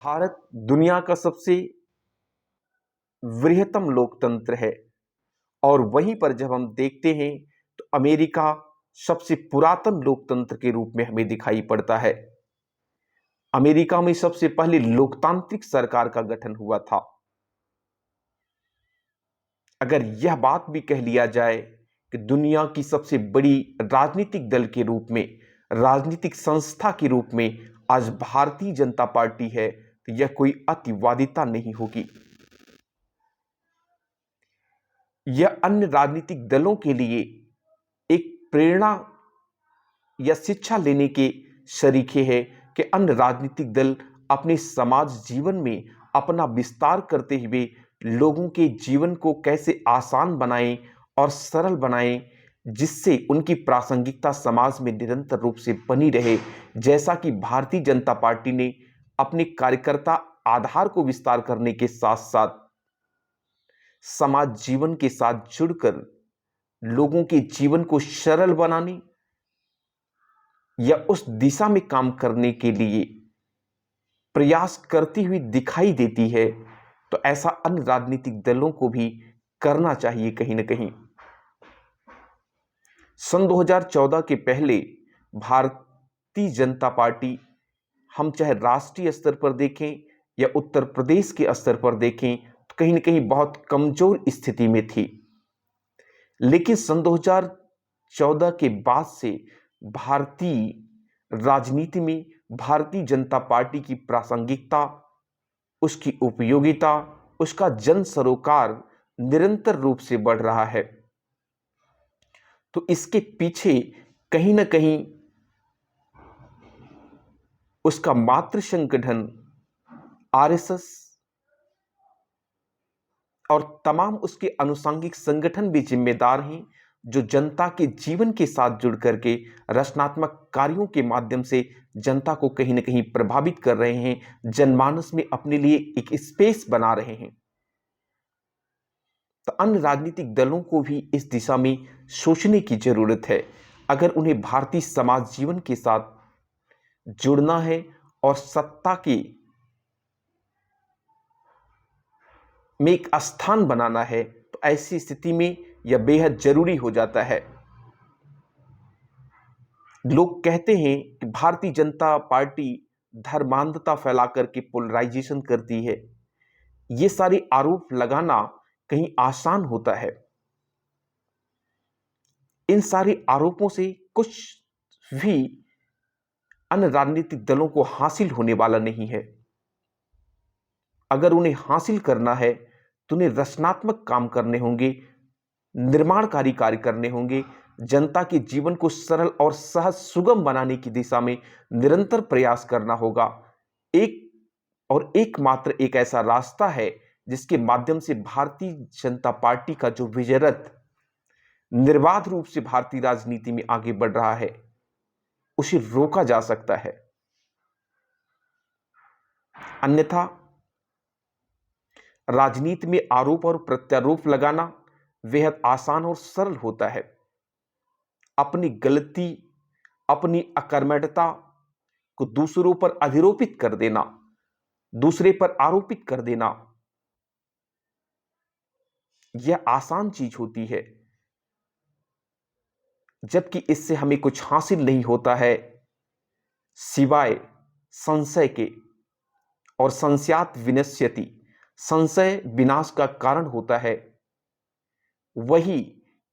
भारत दुनिया का सबसे वृहत्तम लोकतंत्र है और वहीं पर जब हम देखते हैं तो अमेरिका सबसे पुरातन लोकतंत्र के रूप में हमें दिखाई पड़ता है। अमेरिका में सबसे पहले लोकतांत्रिक सरकार का गठन हुआ था। अगर यह बात भी कह लिया जाए कि दुनिया की सबसे बड़ी राजनीतिक दल के रूप में, राजनीतिक संस्था के रूप में आज भारतीय जनता पार्टी है, तो यह कोई अतिवादिता नहीं होगी। यह अन्य राजनीतिक दलों के लिए एक प्रेरणा या शिक्षा लेने के सरीखे है कि अन्य राजनीतिक दल अपने समाज जीवन में अपना विस्तार करते हुए लोगों के जीवन को कैसे आसान बनाएं और सरल बनाएं, जिससे उनकी प्रासंगिकता समाज में निरंतर रूप से बनी रहे। जैसा कि भारतीय जनता पार्टी ने अपने कार्यकर्ता आधार को विस्तार करने के साथ साथ समाज जीवन के साथ जुड़कर लोगों के जीवन को सरल बनाने या उस दिशा में काम करने के लिए प्रयास करती हुई दिखाई देती है, तो ऐसा अन्य राजनीतिक दलों को भी करना चाहिए कहीं ना कहीं। सन 2014 के पहले भारतीय जनता पार्टी, हम चाहे राष्ट्रीय स्तर पर देखें या उत्तर प्रदेश के स्तर पर देखें, तो कहीं ना कहीं बहुत कमजोर स्थिति में थी। लेकिन सन 2014 के बाद से भारतीय राजनीति में भारतीय जनता पार्टी की प्रासंगिकता, उसकी उपयोगिता, उसका जन सरोकार निरंतर रूप से बढ़ रहा है। तो इसके पीछे कहीं ना कहीं उसका मातृ संगठन आरएसएस और तमाम उसके अनुषंगिक संगठन भी जिम्मेदार हैं, जो जनता के जीवन के साथ जुड़ करके रचनात्मक कार्यों के माध्यम से जनता को कहीं ना कहीं प्रभावित कर रहे हैं, जनमानस में अपने लिए एक स्पेस बना रहे हैं। तो अन्य राजनीतिक दलों को भी इस दिशा में सोचने की जरूरत है। अगर उन्हें भारतीय समाज जीवन के साथ जुड़ना है और सत्ता के में एक स्थान बनाना है, तो ऐसी स्थिति में यह बेहद जरूरी हो जाता है। लोग कहते हैं कि भारतीय जनता पार्टी धर्मांधता फैला करके पोलराइजेशन करती है। ये सारे आरोप लगाना कहीं आसान होता है। इन सारे आरोपों से कुछ भी अन्य राजनीतिक दलों को हासिल होने वाला नहीं है। अगर उन्हें हासिल करना है तो उन्हें रचनात्मक काम करने होंगे, निर्माणकारी कार्य करने होंगे, जनता के जीवन को सरल और सहज सुगम बनाने की दिशा में निरंतर प्रयास करना होगा। एकमात्र एक ऐसा रास्ता है जिसके माध्यम से भारतीय जनता पार्टी का जो विजय रथ निर्बाध रूप से भारतीय राजनीति में आगे बढ़ रहा है, उसे रोका जा सकता है। अन्यथा राजनीति में आरोप और प्रत्यारोप लगाना बेहद आसान और सरल होता है। अपनी गलती, अपनी अकर्मठता को दूसरों पर अधिरोपित कर देना, दूसरे पर आरोपित कर देना, यह आसान चीज होती है, जबकि इससे हमें कुछ हासिल नहीं होता है सिवाय संशय के। और संशयात विनश्यति, संशय विनाश का कारण होता है। वही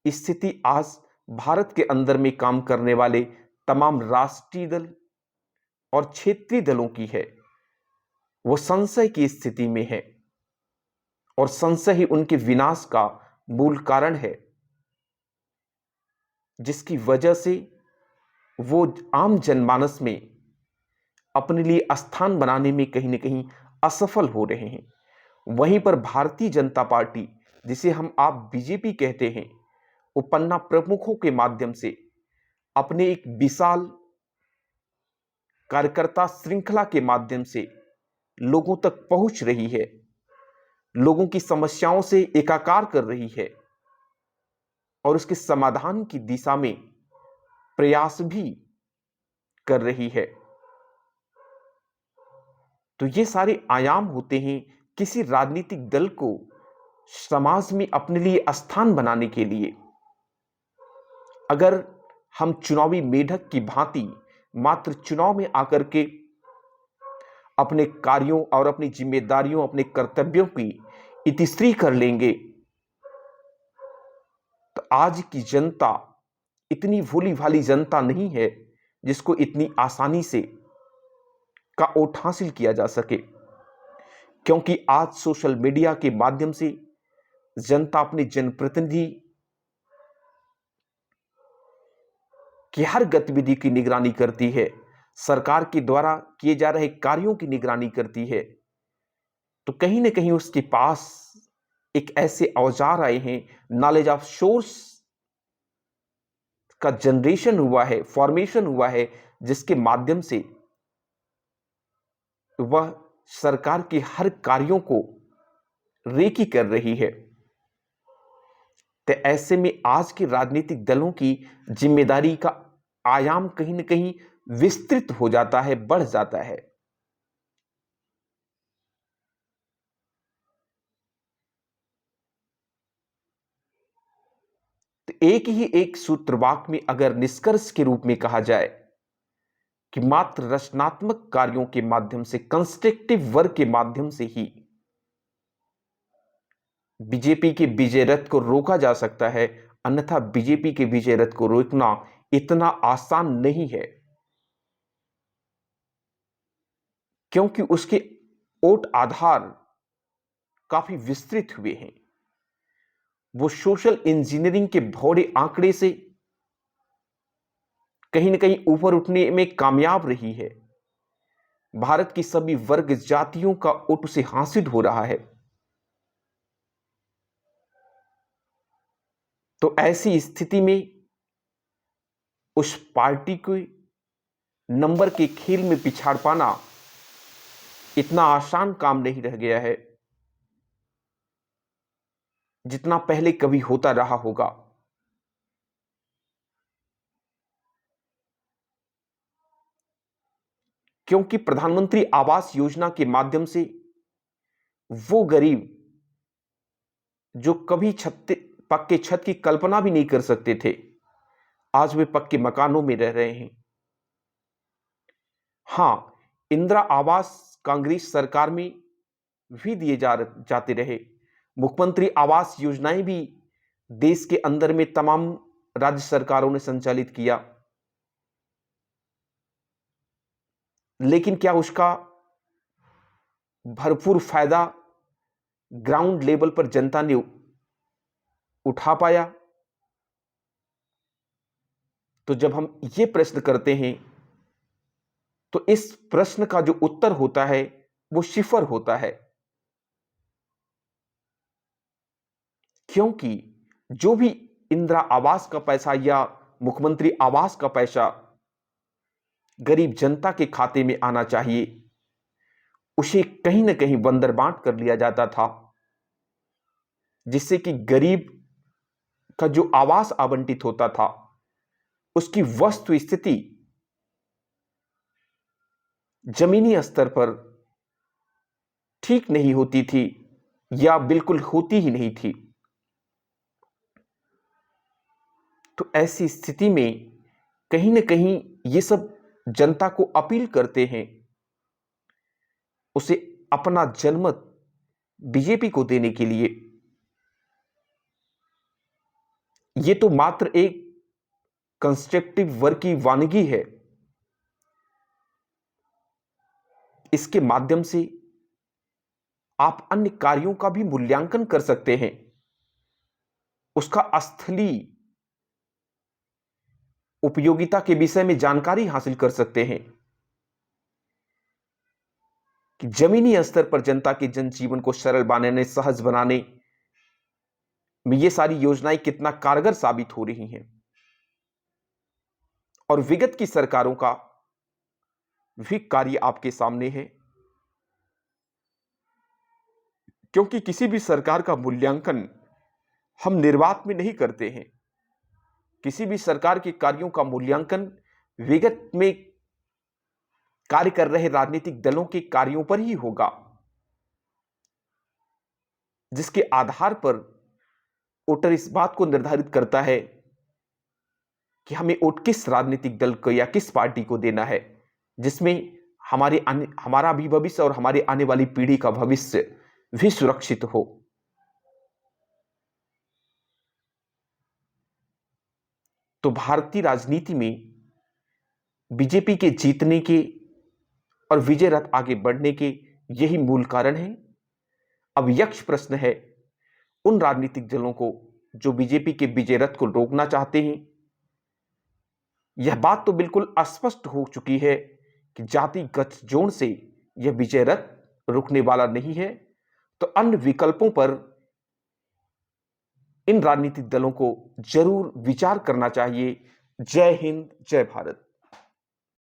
स्थिति आज भारत के अंदर में काम करने वाले तमाम राष्ट्रीय दल और क्षेत्रीय दलों की है। वो संशय की स्थिति में है और संशय ही उनके विनाश का मूल कारण है, जिसकी वजह से वो आम जनमानस में अपने लिए स्थान बनाने में कहीं ना कहीं असफल हो रहे हैं। वहीं पर भारतीय जनता पार्टी, जिसे हम आप बीजेपी कहते हैं, वो पन्ना प्रमुखों के माध्यम से अपने एक विशाल कार्यकर्ता श्रृंखला के माध्यम से लोगों तक पहुंच रही है, लोगों की समस्याओं से एकाकार कर रही है और उसके समाधान की दिशा में प्रयास भी कर रही है। तो ये सारे आयाम होते हैं किसी राजनीतिक दल को समाज में अपने लिए स्थान बनाने के लिए। अगर हम चुनावी मेढक की भांति मात्र चुनाव में आकर के अपने कार्यों और अपनी जिम्मेदारियों, अपने कर्तव्यों की इतिश्री कर लेंगे, तो आज की जनता इतनी भोली भाली जनता नहीं है जिसको इतनी आसानी से का वोट हासिल किया जा सके। क्योंकि आज सोशल मीडिया के माध्यम से जनता अपने जनप्रतिनिधि की हर गतिविधि की निगरानी करती है, सरकार के द्वारा किए जा रहे कार्यों की निगरानी करती है। तो कहीं ना कहीं उसके पास एक ऐसे औजार आए हैं, नॉलेज ऑफ सोर्स का जनरेशन हुआ है, फॉर्मेशन हुआ है, जिसके माध्यम से वह सरकार के हर कार्यों को रेकी कर रही है। तो ऐसे में आज के राजनीतिक दलों की जिम्मेदारी का आयाम कहीं ना कहीं विस्तृत हो जाता है, बढ़ जाता है। तो एक ही एक सूत्रवाक्य में अगर निष्कर्ष के रूप में कहा जाए कि मात्र रचनात्मक कार्यों के माध्यम से, कंस्ट्रक्टिव वर्क के माध्यम से ही बीजेपी के विजय रथ को रोका जा सकता है, अन्यथा बीजेपी के विजय रथ को रोकना इतना आसान नहीं है। क्योंकि उसके वोट आधार काफी विस्तृत हुए हैं। वो सोशल इंजीनियरिंग के भौरे आंकड़े से कहीं ना कहीं ऊपर उठने में कामयाब रही है। भारत की सभी वर्ग जातियों का वोट उसे हासिल हो रहा है। तो ऐसी स्थिति में उस पार्टी को नंबर के खेल में पिछाड़ पाना इतना आसान काम नहीं रह गया है जितना पहले कभी होता रहा होगा। क्योंकि प्रधानमंत्री आवास योजना के माध्यम से वो गरीब जो कभी पक्के छत की कल्पना भी नहीं कर सकते थे, आज वे पक्के मकानों में रह रहे हैं। हां, इंदिरा आवास कांग्रेस सरकार में भी दिए जाते रहे। मुख्यमंत्री आवास योजनाएं भी देश के अंदर में तमाम राज्य सरकारों ने संचालित किया, लेकिन क्या उसका भरपूर फायदा ग्राउंड लेवल पर जनता ने उठा पाया? तो जब हम ये प्रश्न करते हैं तो इस प्रश्न का जो उत्तर होता है वो सिफर होता है। क्योंकि जो भी इंदिरा आवास का पैसा या मुख्यमंत्री आवास का पैसा गरीब जनता के खाते में आना चाहिए, उसे कहीं ना कहीं बंदरबांट कर लिया जाता था, जिससे कि गरीब का जो आवास आवंटित होता था उसकी वस्तु स्थिति जमीनी स्तर पर ठीक नहीं होती थी या बिल्कुल होती ही नहीं थी। तो ऐसी स्थिति में कहीं ना कहीं ये सब जनता को अपील करते हैं उसे अपना जनमत बीजेपी को देने के लिए। ये तो मात्र एक कंस्ट्रक्टिव वर्क की वानगी है। इसके माध्यम से आप अन्य कार्यों का भी मूल्यांकन कर सकते हैं, उसका स्थलीय उपयोगिता के विषय में जानकारी हासिल कर सकते हैं कि जमीनी स्तर पर जनता के जनजीवन को सरल बनाने, सहज बनाने में ये सारी योजनाएं कितना कारगर साबित हो रही हैं। और विगत की सरकारों का भी कार्य आपके सामने है, क्योंकि किसी भी सरकार का मूल्यांकन हम निर्वात में नहीं करते हैं। किसी भी सरकार के कार्यों का मूल्यांकन विगत में कार्य कर रहे राजनीतिक दलों के कार्यों पर ही होगा, जिसके आधार पर वोटर इस बात को निर्धारित करता है कि हमें वोट किस राजनीतिक दल को या किस पार्टी को देना है, जिसमें हमारा भी भविष्य और हमारी आने वाली पीढ़ी का भविष्य भी सुरक्षित हो। तो भारतीय राजनीति में बीजेपी के जीतने के और विजय रथ आगे बढ़ने के यही मूल कारण है। अब यक्ष प्रश्न है उन राजनीतिक दलों को जो बीजेपी के विजय रथ को रोकना चाहते हैं। यह बात तो बिल्कुल स्पष्ट हो चुकी है कि जातिगत जोड़ से यह विजय रथ रुकने वाला नहीं है। तो अन्य विकल्पों पर इन राजनीतिक दलों को जरूर विचार करना चाहिए। जय हिंद, जय भारत।